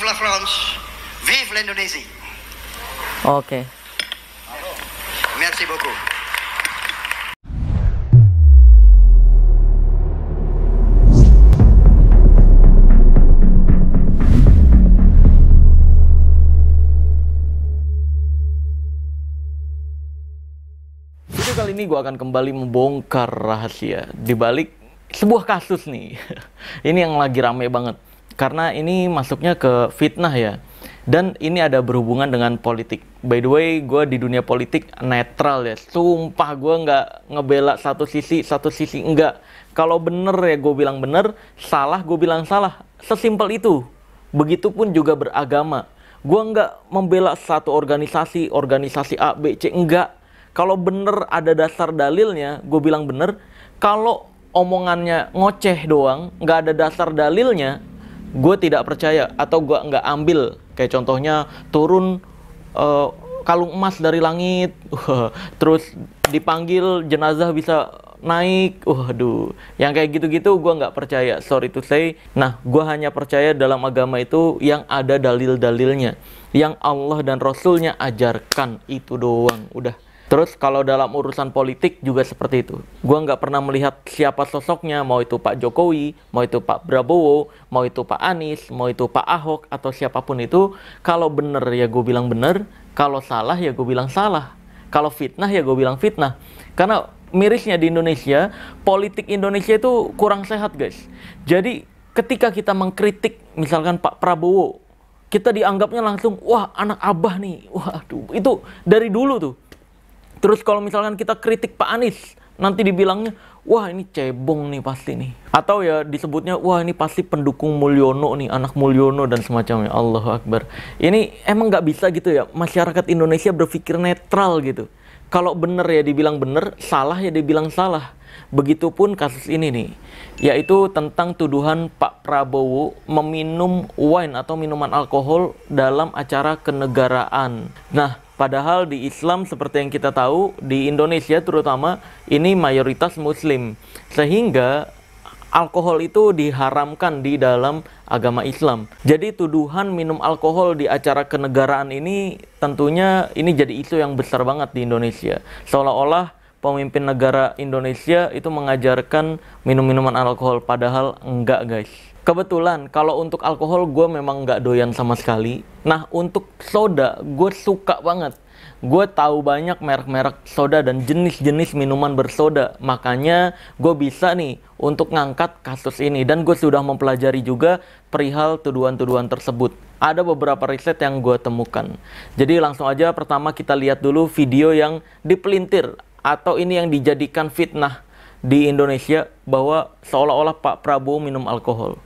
Vive la France, vive l'Indonésie. Oke. Merci beaucoup. Video kali ini gue akan kembali membongkar rahasia di balik sebuah kasus nih. Ini yang lagi rame banget. Karena ini masuknya ke fitnah ya. Dan ini ada berhubungan dengan politik. By the way, gue di dunia politik netral ya. Sumpah gue nggak ngebela satu sisi enggak. Kalau bener ya gue bilang bener, salah gue bilang salah. Sesimpel itu. Begitupun juga beragama. Gue nggak membela satu organisasi A, B, C, enggak. Kalau bener ada dasar dalilnya, gue bilang bener. Kalau omongannya ngoceh doang, nggak ada dasar dalilnya, gue tidak percaya atau gue nggak ambil. Kayak contohnya turun kalung emas dari langit, terus dipanggil jenazah bisa naik, waduh, yang kayak gitu-gitu gue nggak percaya, sorry to say. Nah, gue hanya percaya dalam agama itu yang ada dalil-dalilnya, yang Allah dan Rasulnya ajarkan, itu doang, udah. Terus kalau dalam urusan politik juga seperti itu. Gue nggak pernah melihat siapa sosoknya, mau itu Pak Jokowi, mau itu Pak Prabowo, mau itu Pak Anies, mau itu Pak Ahok, atau siapapun itu. Kalau bener ya gue bilang bener, kalau salah ya gue bilang salah. Kalau fitnah ya gue bilang fitnah. Karena mirisnya di Indonesia, politik Indonesia itu kurang sehat guys. Jadi ketika kita mengkritik misalkan Pak Prabowo, kita dianggapnya langsung, wah anak abah nih, waduh, itu dari dulu tuh. Terus kalau misalkan kita kritik Pak Anies, nanti dibilangnya, wah ini cebong nih pasti nih. Atau ya disebutnya, wah ini pasti pendukung Mulyono nih, anak Mulyono dan semacamnya. Allahu Akbar. Ini emang nggak bisa gitu ya, masyarakat Indonesia berpikir netral gitu. Kalau bener ya dibilang bener, salah ya dibilang salah. Begitupun kasus ini nih, yaitu tentang tuduhan Pak Prabowo meminum wine atau minuman alkohol dalam acara kenegaraan. Nah, padahal di Islam seperti yang kita tahu, di Indonesia terutama, ini mayoritas Muslim. Sehingga alkohol itu diharamkan di dalam agama Islam. Jadi tuduhan minum alkohol di acara kenegaraan ini tentunya ini jadi isu yang besar banget di Indonesia. Seolah-olah pemimpin negara Indonesia itu mengajarkan minum-minuman alkohol, padahal enggak guys. Kebetulan kalau untuk alkohol gue memang nggak doyan sama sekali. Nah untuk soda gue suka banget. Gue tahu banyak merek-merek soda dan jenis-jenis minuman bersoda. Makanya gue bisa nih untuk ngangkat kasus ini. Dan gue sudah mempelajari juga perihal tuduhan-tuduhan tersebut. Ada beberapa riset yang gue temukan. Jadi langsung aja pertama kita lihat dulu video yang dipelintir atau ini yang dijadikan fitnah di Indonesia bahwa seolah-olah Pak Prabowo minum alkohol.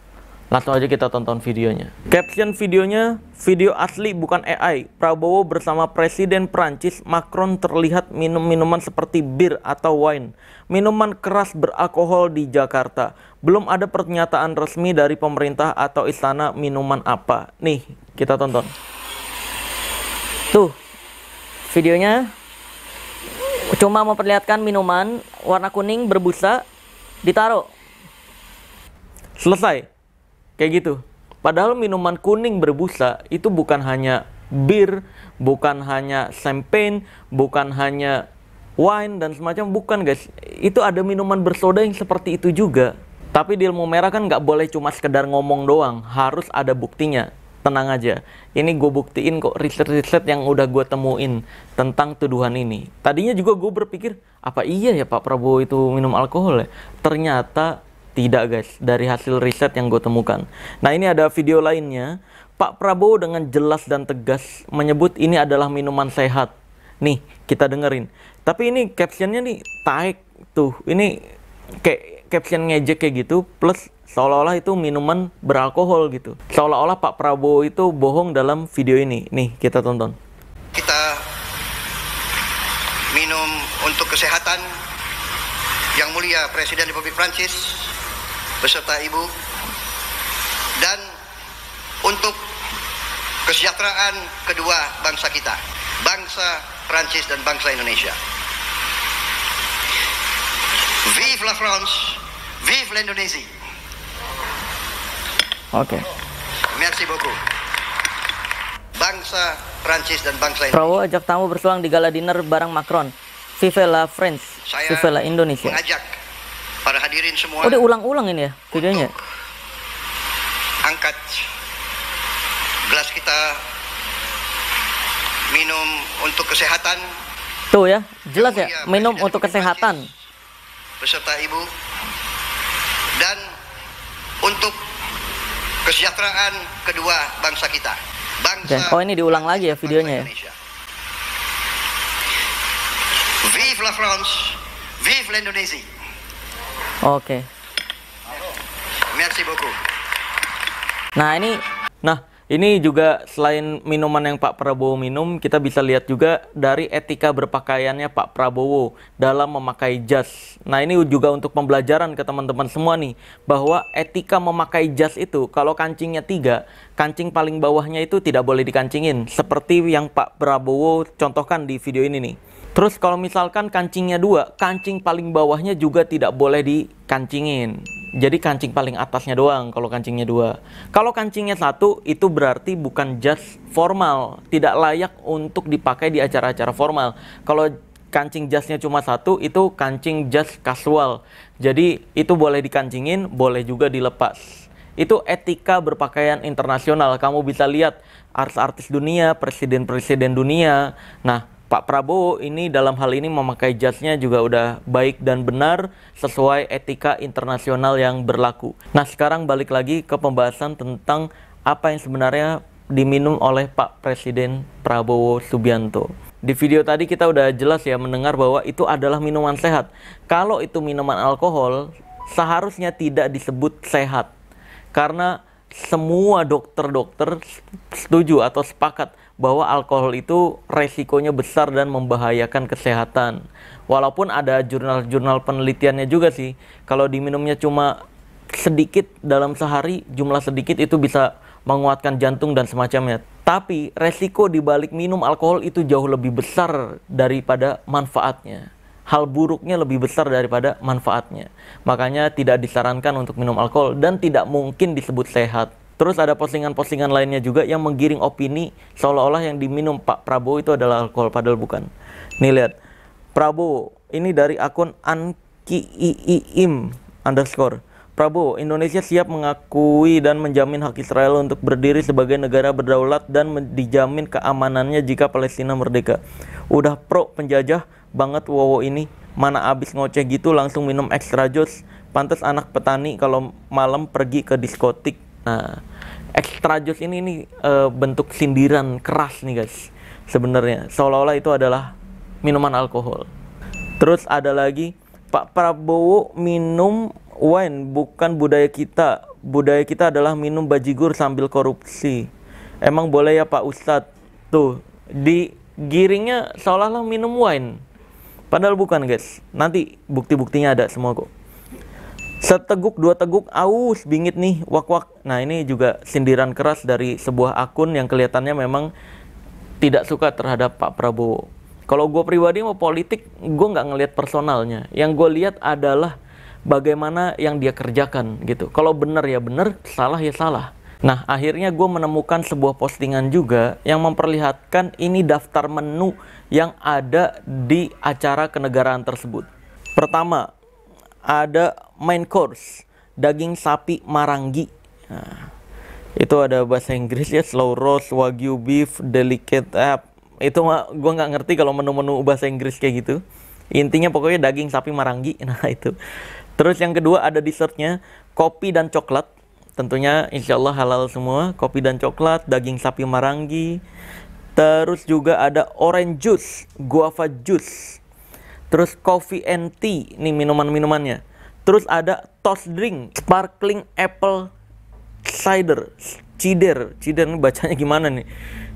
Langsung aja kita tonton videonya. Caption videonya, video asli bukan AI. Prabowo bersama Presiden Prancis Macron terlihat minum minuman seperti bir atau wine. Minuman keras beralkohol di Jakarta. Belum ada pernyataan resmi dari pemerintah atau istana minuman apa. Nih, kita tonton. Tuh, videonya cuma memperlihatkan minuman warna kuning berbusa ditaruh. Selesai. Kayak gitu. Padahal minuman kuning berbusa itu bukan hanya bir, bukan hanya champagne, bukan hanya wine dan semacam, bukan guys. Itu ada minuman bersoda yang seperti itu juga. Tapi di ilmu merah kan nggak boleh cuma sekedar ngomong doang, harus ada buktinya. Tenang aja, ini gue buktiin kok riset-riset yang udah gue temuin tentang tuduhan ini. Tadinya juga gue berpikir, apa iya ya Pak Prabowo itu minum alkohol ya? Ternyata tidak guys, dari hasil riset yang gue temukan. Nah ini ada video lainnya, Pak Prabowo dengan jelas dan tegas menyebut ini adalah minuman sehat. Nih, kita dengerin. Tapi ini captionnya nih, taek tuh, ini kayak caption ngejek kayak gitu, plus seolah-olah itu minuman beralkohol gitu. Seolah-olah Pak Prabowo itu bohong dalam video ini. Nih, kita tonton. Kita minum untuk kesehatan Yang Mulia Presiden Republik Prancis beserta Ibu, dan untuk kesejahteraan kedua bangsa kita, bangsa Prancis dan bangsa Indonesia. Vive la France, vive l'Indonésie. Oke. Merci beaucoup. bangsa Prancis dan bangsa Prabowo Indonesia. ajak tamu bersuang di gala dinner bareng Macron. Vive la France, Saya vive la Indonesia. mengajak para hadirin semua Oh, diulang-ulang ini ya videonya. untuk angkat gelas kita minum untuk kesehatan Tuh ya, jelas ya, Mulia minum Presiden untuk Republik kesehatan. Prancis beserta Ibu, dan untuk kesejahteraan kedua bangsa kita. Bangsa Oke. Oh, ini diulang lagi ya bangsa videonya ya. Indonesia. Vive la France, vive l'Indonésie. Oke. Merci beaucoup. Nah, ini juga selain minuman yang Pak Prabowo minum, kita bisa lihat juga dari etika berpakaiannya Pak Prabowo dalam memakai jas. Nah, ini juga untuk pembelajaran ke teman-teman semua nih, bahwa etika memakai jas itu, kalau kancingnya 3, kancing paling bawahnya itu tidak boleh dikancingin, seperti yang Pak Prabowo contohkan di video ini nih. Terus kalau misalkan kancingnya 2, kancing paling bawahnya juga tidak boleh dikancingin. Jadi kancing paling atasnya doang kalau kancingnya 2. Kalau kancingnya 1, itu berarti bukan jas formal, tidak layak untuk dipakai di acara-acara formal. Kalau kancing jasnya cuma 1, itu kancing jas casual. Jadi itu boleh dikancingin, boleh juga dilepas. Itu etika berpakaian internasional. Kamu bisa lihat artis-artis dunia, presiden-presiden dunia. Nah, Pak Prabowo ini dalam hal ini memakai jasnya juga udah baik dan benar sesuai etika internasional yang berlaku. Nah, sekarang balik lagi ke pembahasan tentang apa yang sebenarnya diminum oleh Pak Presiden Prabowo Subianto. Di video tadi kita udah jelas ya mendengar bahwa itu adalah minuman sehat. Kalau itu minuman alkohol, seharusnya tidak disebut sehat. Karena semua dokter-dokter setuju atau sepakat bahwa alkohol itu resikonya besar dan membahayakan kesehatan. Walaupun ada jurnal-jurnal penelitiannya juga sih, kalau diminumnya cuma sedikit dalam sehari, jumlah sedikit itu bisa menguatkan jantung dan semacamnya. Tapi resiko dibalik minum alkohol itu jauh lebih besar daripada manfaatnya. Hal buruknya lebih besar daripada manfaatnya. Makanya tidak disarankan untuk minum alkohol dan tidak mungkin disebut sehat. Terus ada postingan-postingan lainnya juga yang menggiring opini seolah-olah yang diminum Pak Prabowo itu adalah alkohol, padahal bukan. Nih lihat, Prabowo, ini dari akun ankiiim_. Prabowo, Indonesia siap mengakui dan menjamin hak Israel untuk berdiri sebagai negara berdaulat dan dijamin keamanannya jika Palestina merdeka. Udah pro penjajah banget Wowo ini, mana abis ngoceh gitu langsung minum extra jus. Pantes anak petani kalau malam pergi ke diskotik. Nah, extra jus ini bentuk sindiran keras nih guys. Sebenarnya seolah-olah itu adalah minuman alkohol. Terus ada lagi, Pak Prabowo minum wine bukan budaya kita. Budaya kita adalah minum bajigur sambil korupsi. Emang boleh ya Pak Ustadz? Tuh, digiringnya seolah-olah minum wine. Padahal bukan guys. Nanti bukti-buktinya ada semua kok. Seteguk dua teguk, aus bingit nih, wak-wak. Nah, ini juga sindiran keras dari sebuah akun yang kelihatannya memang tidak suka terhadap Pak Prabowo. Kalau gue pribadi mau politik, gue nggak ngelihat personalnya. Yang gue lihat adalah bagaimana yang dia kerjakan gitu. Kalau benar ya benar, salah ya salah. Nah, akhirnya gue menemukan sebuah postingan juga yang memperlihatkan ini daftar menu yang ada di acara kenegaraan tersebut. Pertama, ada main course, daging sapi Marangi. Nah, itu ada bahasa Inggris ya, slow roast, wagyu beef, delicate. Itu gue nggak ngerti kalau menu-menu bahasa Inggris kayak gitu. Intinya pokoknya daging sapi Marangi. Nah, itu. Terus yang kedua ada dessertnya, kopi dan coklat. Tentunya insya Allah halal semua. Kopi dan coklat, daging sapi Marangi. Terus juga ada orange juice, guava juice. Terus coffee and tea, nih minuman-minumannya. Terus ada toast drink, sparkling apple cider. Cider ini bacanya gimana nih?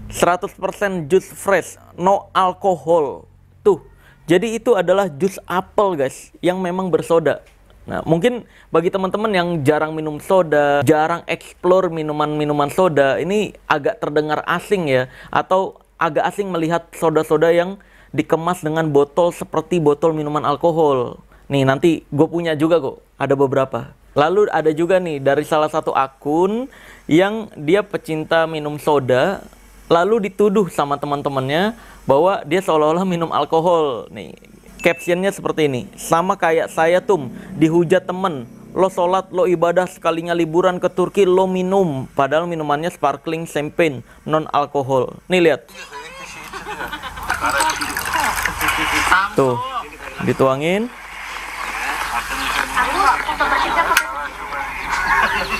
100% jus fresh, no alkohol. Tuh, jadi itu adalah jus apel guys, yang memang bersoda. Nah, mungkin bagi teman-teman yang jarang minum soda, jarang explore minuman-minuman soda, ini agak terdengar asing ya. Atau agak asing melihat soda-soda yang dikemas dengan botol seperti botol minuman alkohol. Nih, nanti gue punya juga kok, ada beberapa. Lalu ada juga nih dari salah satu akun yang dia pecinta minum soda. lalu dituduh sama teman-temannya bahwa dia seolah-olah minum alkohol. Nih, captionnya seperti ini. Sama kayak saya tuh, dihujat temen. Lo sholat, lo ibadah, sekalinya liburan ke Turki, lo minum. Padahal minumannya sparkling champagne, non-alkohol. Nih, lihat. Tuh, dituangin.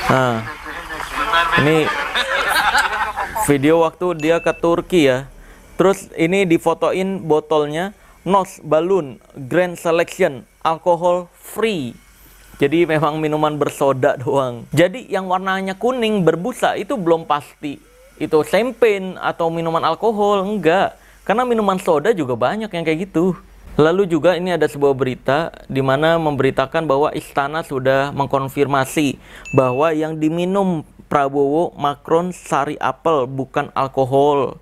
Nah, ini video waktu dia ke Turki ya. Terus ini difotoin botolnya, Nos Balloon Grand Selection, alkohol free. Jadi memang minuman bersoda doang. Jadi yang warnanya kuning berbusa itu belum pasti itu champagne atau minuman alkohol, enggak. Karena minuman soda juga banyak yang kayak gitu. Lalu juga ini ada sebuah berita di mana memberitakan bahwa istana sudah mengkonfirmasi bahwa yang diminum Prabowo Macron sari apel bukan alkohol.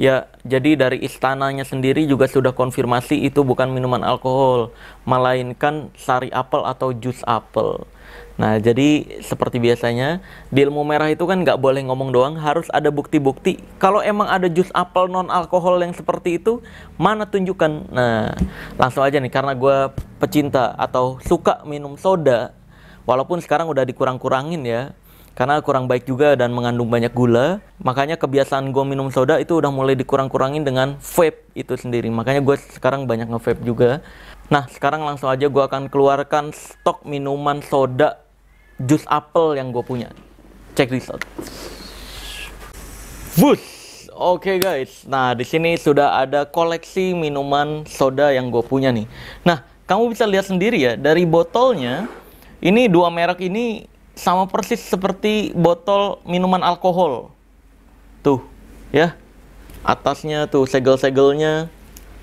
Ya, jadi dari istananya sendiri juga sudah konfirmasi itu bukan minuman alkohol, melainkan sari apel atau jus apel. Nah, jadi seperti biasanya di ilmu merah itu kan nggak boleh ngomong doang, harus ada bukti-bukti. Kalau emang ada jus apel non alkohol yang seperti itu, mana tunjukkan? Nah, langsung aja nih, karena gue pecinta atau suka minum soda, walaupun sekarang udah dikurang-kurangin ya, karena kurang baik juga dan mengandung banyak gula. Makanya kebiasaan gue minum soda itu udah mulai dikurang-kurangin dengan vape itu sendiri. Makanya gue sekarang banyak nge-vape juga. Nah, sekarang langsung aja gue akan keluarkan stok minuman soda jus apel yang gue punya. Check this out. Wush! Oke guys, nah di sini sudah ada koleksi minuman soda yang gue punya nih. Nah, kamu bisa lihat sendiri ya, dari botolnya, ini dua merek ini sama persis seperti botol minuman alkohol. Tuh, ya. Atasnya tuh segel-segelnya.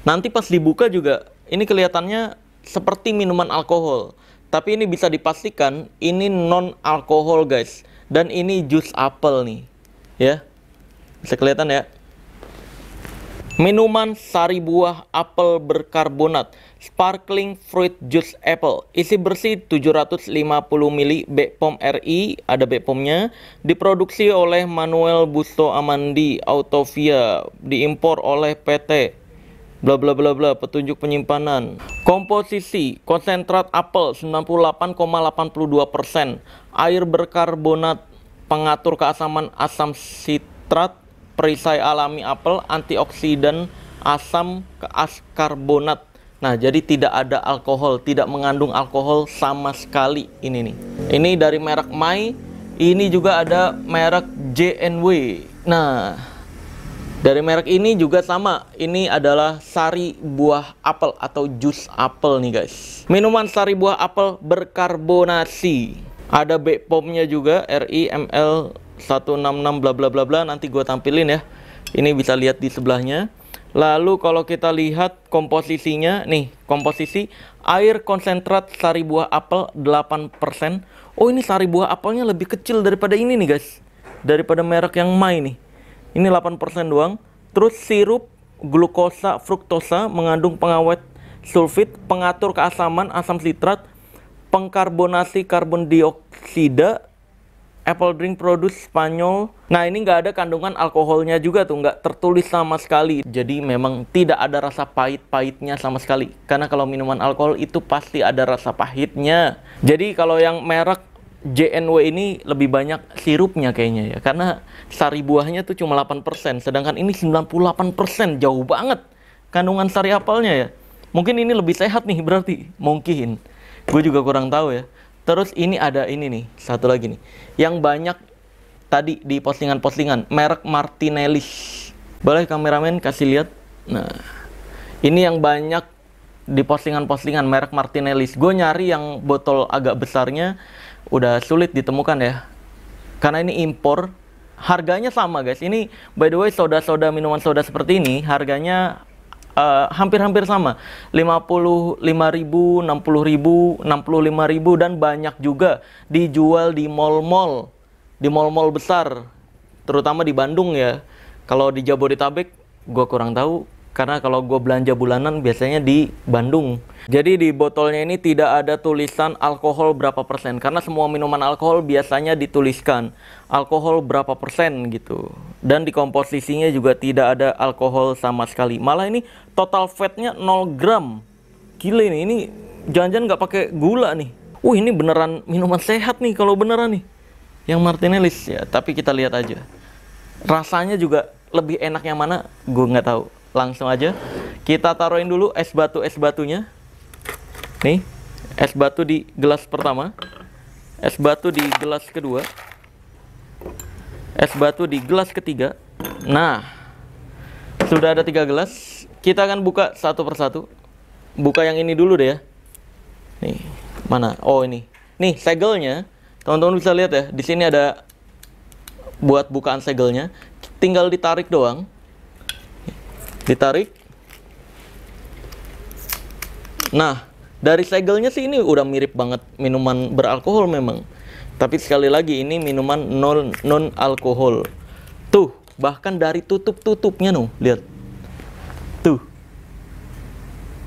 Nanti pas dibuka juga ini kelihatannya seperti minuman alkohol. Tapi ini bisa dipastikan ini non alkohol, guys. Dan ini jus apel nih. Ya. Bisa kelihatan ya. Minuman sari buah apel berkarbonat, sparkling fruit juice apple, isi bersih 750 ml, BPOM RI, ada BPOM-nya, diproduksi oleh Manuel Busto Amandi, Autovia, diimpor oleh PT, bla bla bla bla, petunjuk penyimpanan. Komposisi, konsentrat apel 98,82%, air berkarbonat, pengatur keasaman asam sitrat, perisai alami apel, antioksidan, asam keaskarbonat. Nah, jadi tidak ada alkohol, tidak mengandung alkohol sama sekali ini nih. Ini dari merek Mai, ini juga ada merek JNW. Nah, dari merek ini juga sama, ini adalah sari buah apel atau jus apel nih guys. Minuman sari buah apel berkarbonasi. Ada BPOM-nya juga, RI ML 166 bla bla bla bla, nanti gue tampilin ya. Ini bisa lihat di sebelahnya. Lalu kalau kita lihat komposisinya, nih komposisi air konsentrat sari buah apel 8%. Oh, ini sari buah apelnya lebih kecil daripada ini nih guys, daripada merek yang Mai nih. Ini 8% doang. Terus sirup glukosa fruktosa mengandung pengawet sulfit, pengatur keasaman asam sitrat, pengkarbonasi karbon dioksida, apple drink produce Spanyol. Nah, ini nggak ada kandungan alkoholnya juga tuh, nggak tertulis sama sekali. Jadi memang tidak ada rasa pahit-pahitnya sama sekali. Karena kalau minuman alkohol itu pasti ada rasa pahitnya. Jadi kalau yang merek JNW ini lebih banyak sirupnya kayaknya ya. Karena sari buahnya tuh cuma 8%. Sedangkan ini 98%, jauh banget kandungan sari apelnya ya. Mungkin ini lebih sehat nih berarti. Mungkin. Gue juga kurang tahu ya. Terus ini ada ini nih, satu lagi nih, yang banyak tadi di postingan-postingan, merek Martinelli. Boleh kameramen kasih lihat? Nah, ini yang banyak di postingan-postingan merek Martinelli. Gue nyari yang botol agak besarnya, udah sulit ditemukan ya. Karena ini impor, harganya sama guys. Ini by the way soda-soda, minuman soda seperti ini, harganya hampir-hampir sama, 55.000, 60.000, 65.000, dan banyak juga dijual di mall-mall, besar, terutama di Bandung ya. Kalau di Jabodetabek gue kurang tahu, karena kalau gue belanja bulanan biasanya di Bandung. Jadi di botolnya ini tidak ada tulisan alkohol berapa persen, karena semua minuman alkohol biasanya dituliskan alkohol berapa persen gitu. Dan di komposisinya juga tidak ada alkohol sama sekali. Malah ini total fatnya 0 gram. Gila ini jangan-jangan nggak pakai gula nih. Ini beneran minuman sehat nih kalau beneran nih. Yang Martinellis ya, tapi kita lihat aja. Rasanya juga lebih enak yang mana, gue nggak tahu. Langsung aja kita taruhin dulu es batunya. Nih, es batu di gelas pertama, es batu di gelas kedua, es batu di gelas ketiga. Nah, sudah ada 3 gelas. Kita akan buka satu persatu. Buka yang ini dulu deh ya. Nih, mana? Oh ini. Nih segelnya, teman-teman bisa lihat ya. Di sini ada buat bukaan segelnya. Tinggal ditarik doang. Ditarik. Nah, dari segelnya sih ini udah mirip banget minuman beralkohol memang. Tapi sekali lagi ini minuman non alkohol. Tuh, bahkan dari tutupnya nuh, lihat. Tuh.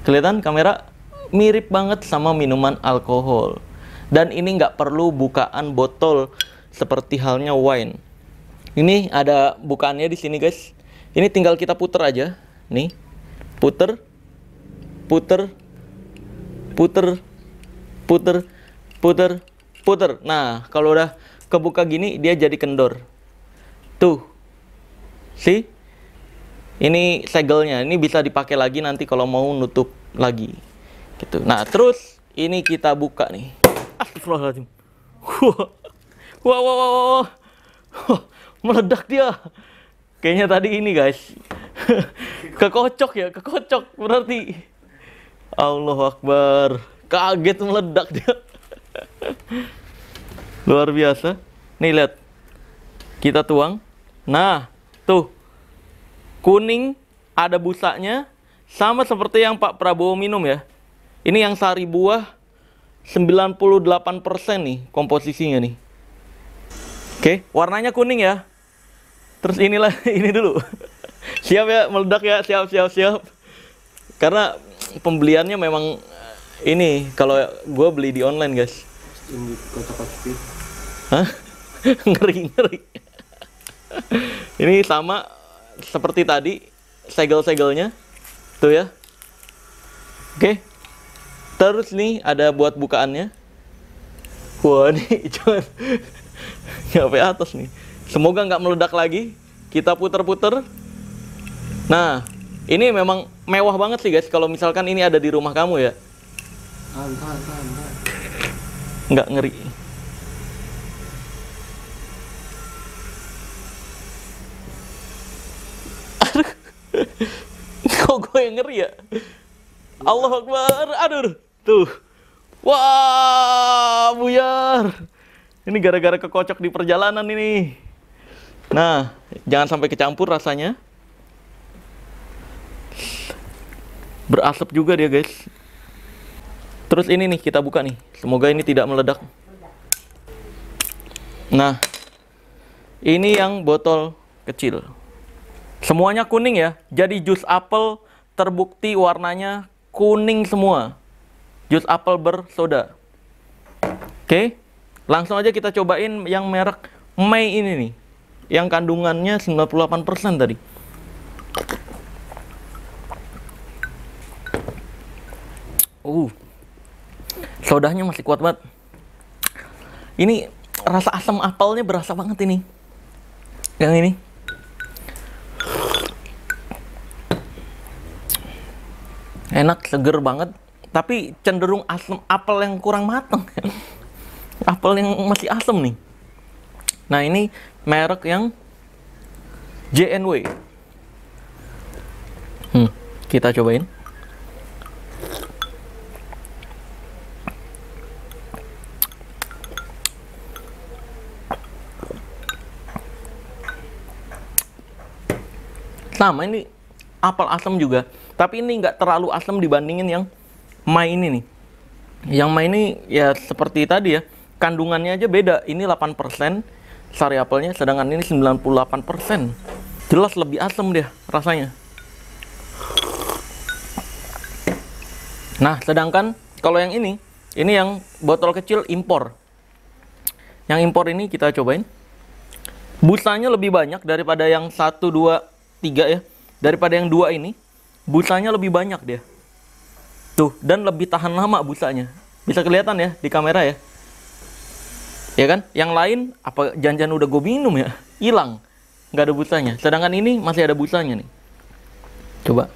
Kelihatan kamera? Mirip banget sama minuman alkohol. Dan ini nggak perlu bukaan botol seperti halnya wine. Ini ada bukaannya di sini, guys. Ini tinggal kita puter aja. Nih. Puter. Nah, kalau udah kebuka gini dia jadi kendor. Tuh. See? Ini segelnya. Ini bisa dipakai lagi nanti kalau mau nutup lagi. Gitu. Nah, terus ini kita buka nih. Astagfirullahaladzim. Wow. Meledak dia. Kayaknya tadi ini, guys. Kekocok berarti. Allahu Akbar. Kaget meledak dia. Luar biasa. Nih lihat. Kita tuang. Nah, tuh. Kuning ada busanya sama seperti yang Pak Prabowo minum ya. Ini yang sari buah 98% nih komposisinya nih. Oke, warnanya kuning ya. Terus inilah ini dulu. Siap ya, meledak ya, siap. Karena pembeliannya memang ini kalau gue beli di online, guys. Hah? Ngeri. Ini sama seperti tadi segel-segelnya. Tuh ya. Oke. Terus nih ada buat bukaannya. Wah, nih jangan sampai atas nih. Semoga nggak meledak lagi. Kita puter-puter. Nah, ini memang mewah banget sih, guys. Kalau misalkan ini ada di rumah kamu ya. Nggak ngeri. Kok gue yang ngeri ya? Allahu Akbar. Aduh. Tuh. Wah, buyar. Ini gara-gara kekocok di perjalanan ini. Nah, jangan sampai kecampur rasanya. Berasap juga dia, guys. Terus ini nih kita buka nih. Semoga ini tidak meledak. Nah, ini yang botol kecil. Semuanya kuning ya. Jadi jus apel terbukti warnanya kuning semua. Jus apel bersoda. Oke. Langsung aja kita cobain yang merek Mei ini nih. Yang kandungannya 98% tadi. Sodanya masih kuat banget. Ini rasa asam apelnya berasa banget ini. Yang ini. Enak, seger banget. Tapi cenderung asam apel yang kurang matang. Apel yang masih asam nih. Nah, ini merek yang JNW. Kita cobain. Sama, ini apel asam juga. Tapi ini nggak terlalu asam dibandingin yang Mai ini nih. Yang Mai ini ya seperti tadi ya. Kandungannya aja beda. Ini 8% sari apelnya, sedangkan ini 98%. Jelas lebih asam dia rasanya. Nah, sedangkan kalau yang ini yang botol kecil impor. Yang impor ini kita cobain. Busanya lebih banyak daripada yang 1, 2, 3 ya. Daripada yang 2 ini, busanya lebih banyak dia. Tuh, dan lebih tahan lama busanya. Bisa kelihatan ya di kamera ya. Ya kan? Yang lain, apa jangan-jangan udah gue minum ya? Hilang. Nggak ada busanya. Sedangkan ini masih ada busanya nih. Coba.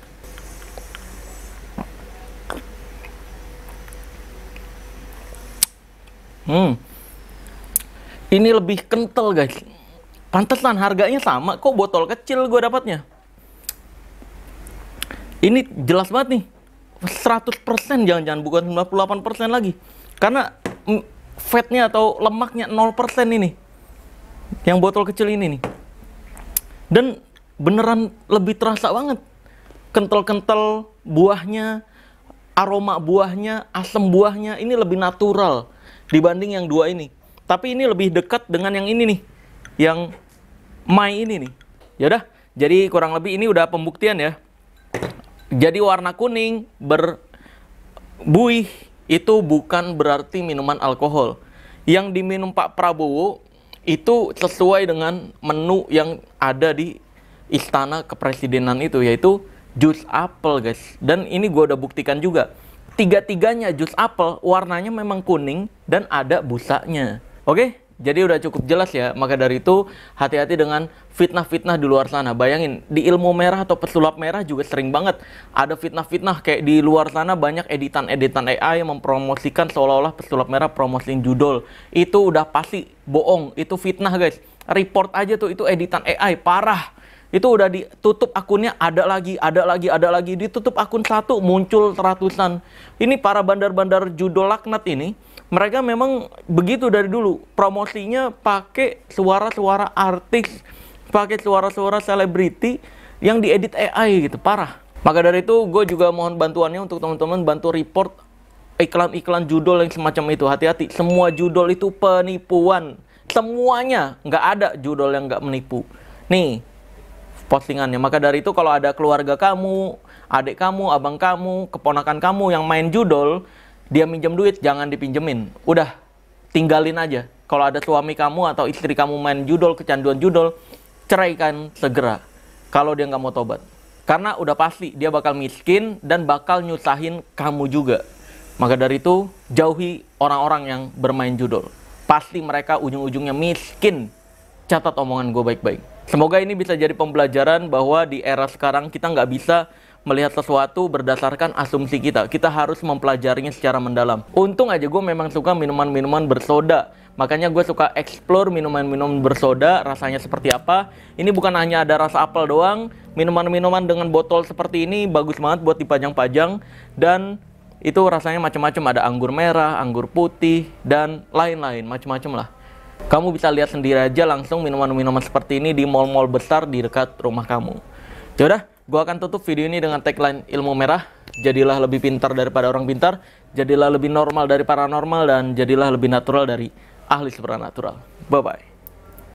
Ini lebih kental guys. Pantesan harganya sama, kok botol kecil gue dapatnya. Ini jelas banget nih. 100% jangan-jangan, bukan 98% lagi. Karena fatnya atau lemaknya 0% ini. Yang botol kecil ini nih. Dan beneran lebih terasa banget. Kental-kental buahnya, aroma buahnya, asam buahnya, ini lebih natural dibanding yang 2 ini. Tapi ini lebih dekat dengan yang ini nih. Yang Mai ini nih. Yaudah, jadi kurang lebih ini udah pembuktian ya. Jadi warna kuning berbuih itu bukan berarti minuman alkohol. Yang diminum Pak Prabowo itu sesuai dengan menu yang ada di istana kepresidenan itu, yaitu jus apel guys. Dan ini gue udah buktikan juga. Tiga-tiganya jus apel warnanya memang kuning dan ada busanya. Oke? Jadi udah cukup jelas ya. Maka dari itu hati-hati dengan fitnah-fitnah di luar sana. Bayangin, di ilmu merah atau pesulap merah juga sering banget ada fitnah-fitnah. Kayak di luar sana banyak editan-editan AI yang mempromosikan seolah-olah pesulap merah promosiin judul. Itu udah pasti bohong, itu fitnah guys. Report aja tuh, itu editan AI, parah. Itu udah ditutup akunnya, ada lagi. Ditutup akun 1, muncul ratusan. Ini para bandar-bandar judul laknat ini, mereka memang begitu dari dulu. Promosinya pakai suara-suara artis, pakai suara-suara selebriti yang diedit AI gitu, parah. Maka dari itu, gue juga mohon bantuannya untuk teman-teman bantu report iklan-iklan judul yang semacam itu. Hati-hati, semua judul itu penipuan. Semuanya, nggak ada judul yang nggak menipu. Nih, postingannya. Maka dari itu kalau ada keluarga kamu, adik kamu, abang kamu, keponakan kamu yang main judul, dia minjem duit, jangan dipinjemin. Udah, tinggalin aja. Kalau ada suami kamu atau istri kamu main judul, kecanduan judul, ceraikan segera. Kalau dia nggak mau tobat. Karena udah pasti dia bakal miskin dan bakal nyusahin kamu juga. Maka dari itu, jauhi orang-orang yang bermain judul. Pasti mereka ujung-ujungnya miskin. Catat omongan gue baik-baik. Semoga ini bisa jadi pembelajaran bahwa di era sekarang kita nggak bisa melihat sesuatu berdasarkan asumsi kita. Kita harus mempelajarinya secara mendalam. Untung aja gue memang suka minuman-minuman bersoda. Makanya gue suka explore minuman-minuman bersoda, rasanya seperti apa. Ini bukan hanya ada rasa apel doang. Minuman-minuman dengan botol seperti ini bagus banget buat dipajang-pajang. Dan itu rasanya macam-macam. Ada anggur merah, anggur putih, dan lain-lain. Macam-macam lah. Kamu bisa lihat sendiri aja langsung minuman-minuman seperti ini di mall-mall besar di dekat rumah kamu. Yaudah, gue akan tutup video ini dengan tagline ilmu merah. Jadilah lebih pintar daripada orang pintar. Jadilah lebih normal dari paranormal. Dan jadilah lebih natural dari ahli supranatural. Bye-bye.